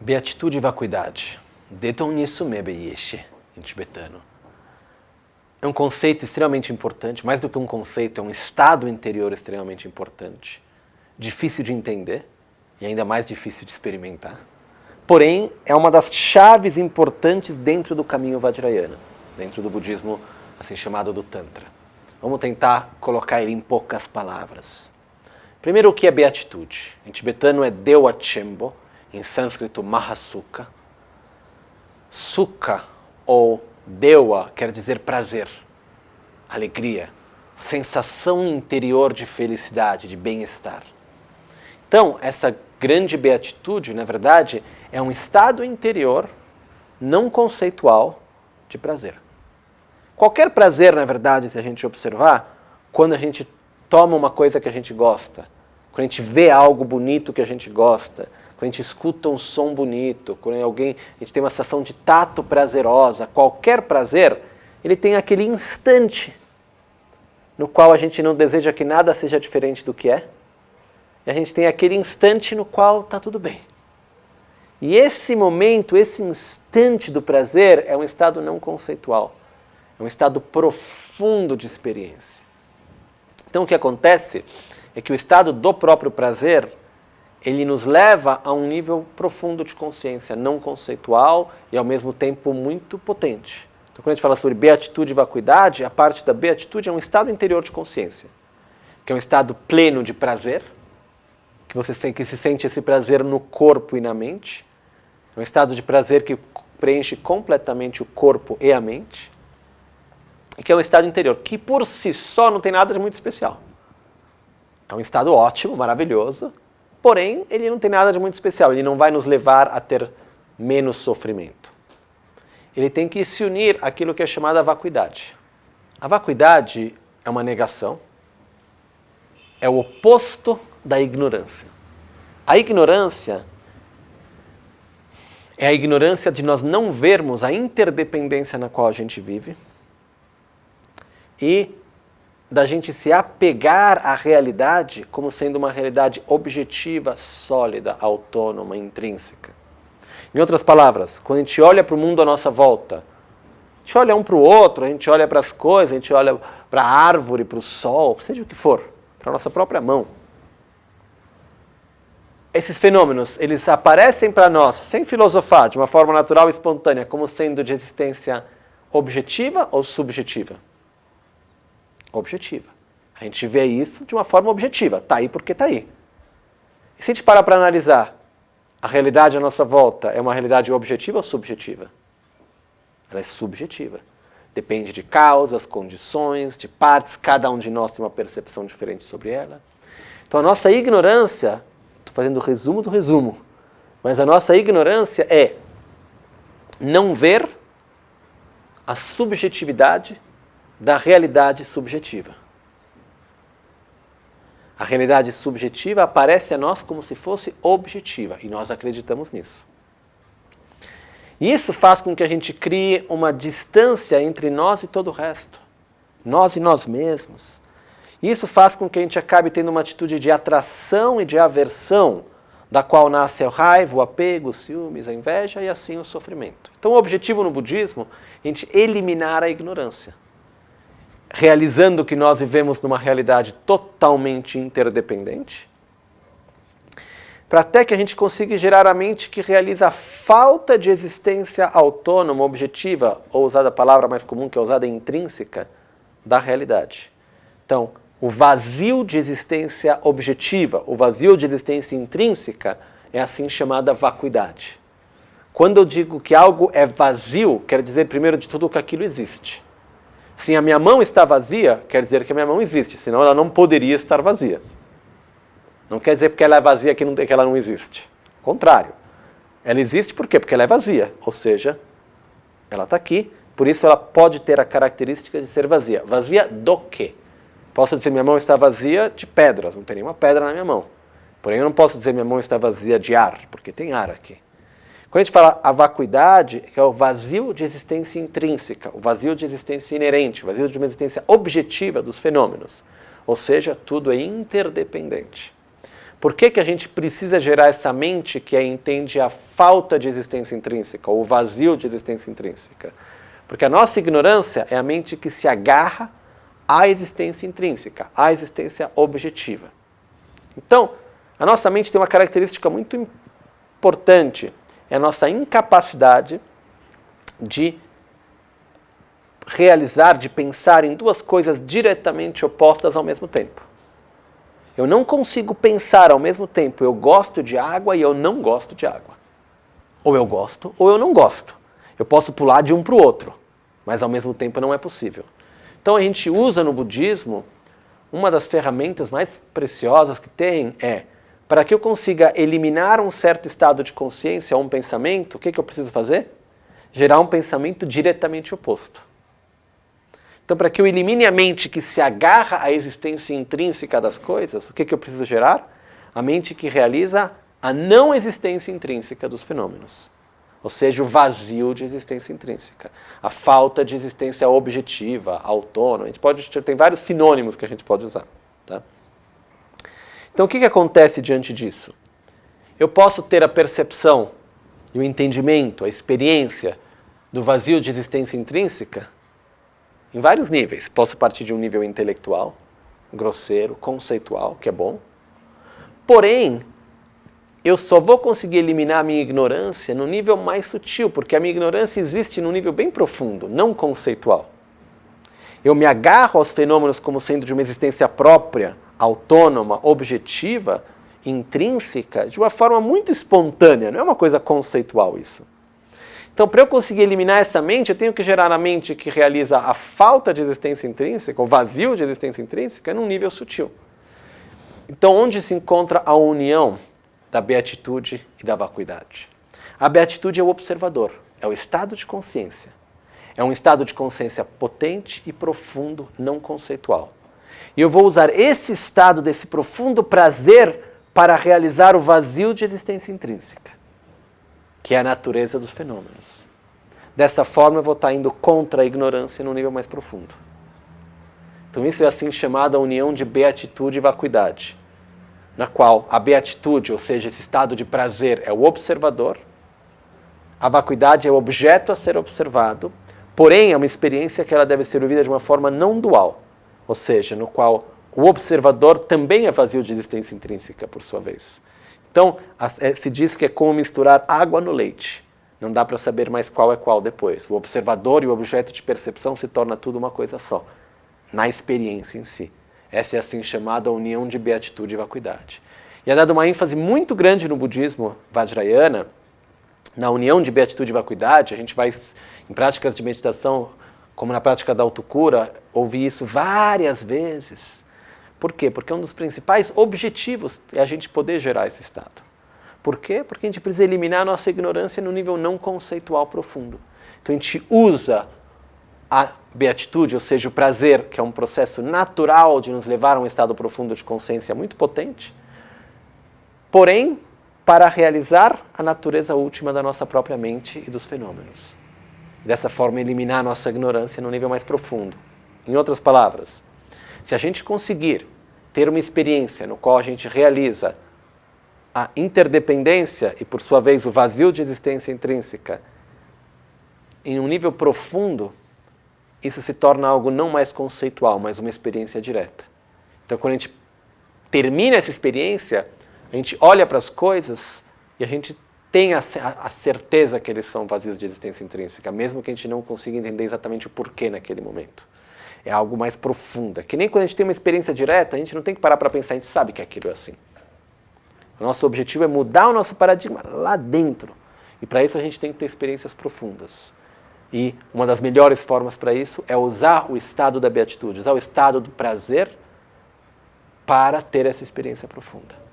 Beatitude e vacuidade. Detonisume yeshe, em tibetano. É um conceito extremamente importante, mais do que um conceito, é um estado interior extremamente importante. Difícil de entender e ainda mais difícil de experimentar. Porém, é uma das chaves importantes dentro do caminho Vajrayana, dentro do budismo assim chamado do Tantra. Vamos tentar colocar ele em poucas palavras. Primeiro, o que é beatitude? Em tibetano é Dewa Chembo, em sânscrito Mahasukha. Sukha ou Dewa quer dizer prazer, alegria, sensação interior de felicidade, de bem-estar. Então, essa grande beatitude, na verdade, é um estado interior não conceitual de prazer. Qualquer prazer, na verdade, se a gente observar, quando a gente toma uma coisa que a gente gosta, quando a gente vê algo bonito que a gente gosta, quando a gente escuta um som bonito, quando a gente tem uma sensação de tato prazerosa, qualquer prazer, ele tem aquele instante no qual a gente não deseja que nada seja diferente do que é, e a gente tem aquele instante no qual está tudo bem. E esse momento, esse instante do prazer é um estado não conceitual, é um estado profundo de experiência. Então o que acontece é que o estado do próprio prazer, ele nos leva a um nível profundo de consciência, não conceitual e ao mesmo tempo muito potente. Então quando a gente fala sobre beatitude e vacuidade, a parte da beatitude é um estado interior de consciência, que é um estado pleno de prazer, que se sente esse prazer no corpo e na mente. É um estado de prazer que preenche completamente o corpo e a mente. E que é um estado interior, que por si só não tem nada de muito especial. É um estado ótimo, maravilhoso, porém ele não tem nada de muito especial. Ele não vai nos levar a ter menos sofrimento. Ele tem que se unir àquilo que é chamada vacuidade. A vacuidade é uma negação, é o oposto da ignorância. A ignorância é a ignorância de nós não vermos a interdependência na qual a gente vive e da gente se apegar à realidade como sendo uma realidade objetiva, sólida, autônoma, intrínseca. Em outras palavras, quando a gente olha para o mundo à nossa volta, a gente olha um para o outro, a gente olha para as coisas, a gente olha para a árvore, para o sol, seja o que for, para a nossa própria mão. Esses fenômenos, eles aparecem para nós, sem filosofar, de uma forma natural e espontânea, como sendo de existência objetiva ou subjetiva? Objetiva. A gente vê isso de uma forma objetiva. Está aí porque está aí. E se a gente parar para analisar, a realidade à nossa volta é uma realidade objetiva ou subjetiva? Ela é subjetiva. Depende de causas, condições, de partes, cada um de nós tem uma percepção diferente sobre ela. Então a nossa ignorância, estou fazendo o resumo do resumo, mas a nossa ignorância é não ver a subjetividade da realidade subjetiva. A realidade subjetiva aparece a nós como se fosse objetiva, e nós acreditamos nisso. E isso faz com que a gente crie uma distância entre nós e todo o resto. Nós e nós mesmos. E isso faz com que a gente acabe tendo uma atitude de atração e de aversão, da qual nasce a raiva, o apego, os ciúmes, a inveja e assim o sofrimento. Então o objetivo no budismo é a gente eliminar a ignorância, realizando que nós vivemos numa realidade totalmente interdependente, para até que a gente consiga gerar a mente que realiza a falta de existência autônoma, objetiva, ou usada a palavra mais comum que é usada intrínseca, da realidade. Então, o vazio de existência objetiva, o vazio de existência intrínseca, é assim chamada vacuidade. Quando eu digo que algo é vazio, quer dizer primeiro de tudo que aquilo existe. Se a minha mão está vazia, quer dizer que a minha mão existe, senão ela não poderia estar vazia. Não quer dizer porque ela é vazia que ela não existe. Ao contrário. Ela existe por quê? Porque ela é vazia. Ou seja, ela está aqui, por isso ela pode ter a característica de ser vazia. Vazia do quê? Posso dizer minha mão está vazia de pedras, não tem nenhuma pedra na minha mão. Porém eu não posso dizer minha mão está vazia de ar, porque tem ar aqui. Quando a gente fala a vacuidade, que é o vazio de existência intrínseca, o vazio de existência inerente, o vazio de uma existência objetiva dos fenômenos. Ou seja, tudo é interdependente. Por que a gente precisa gerar essa mente que entende a falta de existência intrínseca, ou o vazio de existência intrínseca? Porque a nossa ignorância é a mente que se agarra à existência intrínseca, à existência objetiva. Então, a nossa mente tem uma característica muito importante, é a nossa incapacidade de realizar, de pensar em duas coisas diretamente opostas ao mesmo tempo. Eu não consigo pensar ao mesmo tempo, eu gosto de água e eu não gosto de água. Ou eu gosto ou eu não gosto. Eu posso pular de um para o outro, mas ao mesmo tempo não é possível. Então a gente usa no budismo, uma das ferramentas mais preciosas que tem é, para que eu consiga eliminar um certo estado de consciência ou um pensamento, o que eu preciso fazer? Gerar um pensamento diretamente oposto. Então, para que eu elimine a mente que se agarra à existência intrínseca das coisas, o que eu preciso gerar? A mente que realiza a não existência intrínseca dos fenômenos. Ou seja, o vazio de existência intrínseca. A falta de existência objetiva, autônoma. Tem vários sinônimos que a gente pode usar. Tá? Então, o que acontece diante disso? Eu posso ter a percepção e o entendimento, a experiência do vazio de existência intrínseca em vários níveis. Posso partir de um nível intelectual, grosseiro, conceitual, que é bom. Porém, eu só vou conseguir eliminar a minha ignorância no nível mais sutil, porque a minha ignorância existe num nível bem profundo, não conceitual. Eu me agarro aos fenômenos como sendo de uma existência própria, autônoma, objetiva, intrínseca, de uma forma muito espontânea, não é uma coisa conceitual isso. Então, para eu conseguir eliminar essa mente, eu tenho que gerar a mente que realiza a falta de existência intrínseca, o vazio de existência intrínseca, num nível sutil. Então, onde se encontra a união da beatitude e da vacuidade? A beatitude é o observador, é o estado de consciência. É um estado de consciência potente e profundo, não conceitual. E eu vou usar esse estado desse profundo prazer para realizar o vazio de existência intrínseca, que é a natureza dos fenômenos. Dessa forma, eu vou estar indo contra a ignorância no nível mais profundo. Então, isso é assim chamada união de beatitude e vacuidade, na qual a beatitude, ou seja, esse estado de prazer, é o observador, a vacuidade é o objeto a ser observado, porém, é uma experiência que ela deve ser vivida de uma forma não dual, ou seja, no qual o observador também é vazio de existência intrínseca, por sua vez. Então, se diz que é como misturar água no leite. Não dá para saber mais qual é qual depois. O observador e o objeto de percepção se torna tudo uma coisa só, na experiência em si. Essa é assim chamada união de beatitude e vacuidade. E é dada uma ênfase muito grande no budismo vajrayana, na união de beatitude e vacuidade. A gente vai, em práticas de meditação, como na prática da autocura, ouvir isso várias vezes. Por quê? Porque um dos principais objetivos é a gente poder gerar esse estado. Por quê? Porque a gente precisa eliminar a nossa ignorância no nível não conceitual profundo. Então a gente usa a beatitude, ou seja, o prazer, que é um processo natural de nos levar a um estado profundo de consciência muito potente, porém, para realizar a natureza última da nossa própria mente e dos fenômenos. Dessa forma, eliminar a nossa ignorância no nível mais profundo. Em outras palavras, se a gente conseguir ter uma experiência no qual a gente realiza a interdependência e, por sua vez, o vazio de existência intrínseca em um nível profundo, isso se torna algo não mais conceitual, mas uma experiência direta. Então, quando a gente termina essa experiência, a gente olha para as coisas e a gente tem a certeza que eles são vazios de existência intrínseca, mesmo que a gente não consiga entender exatamente o porquê naquele momento. É algo mais profundo. Que nem quando a gente tem uma experiência direta, a gente não tem que parar para pensar, a gente sabe que aquilo é assim. O nosso objetivo é mudar o nosso paradigma lá dentro. E para isso a gente tem que ter experiências profundas. E uma das melhores formas para isso é usar o estado da beatitude, usar o estado do prazer para ter essa experiência profunda.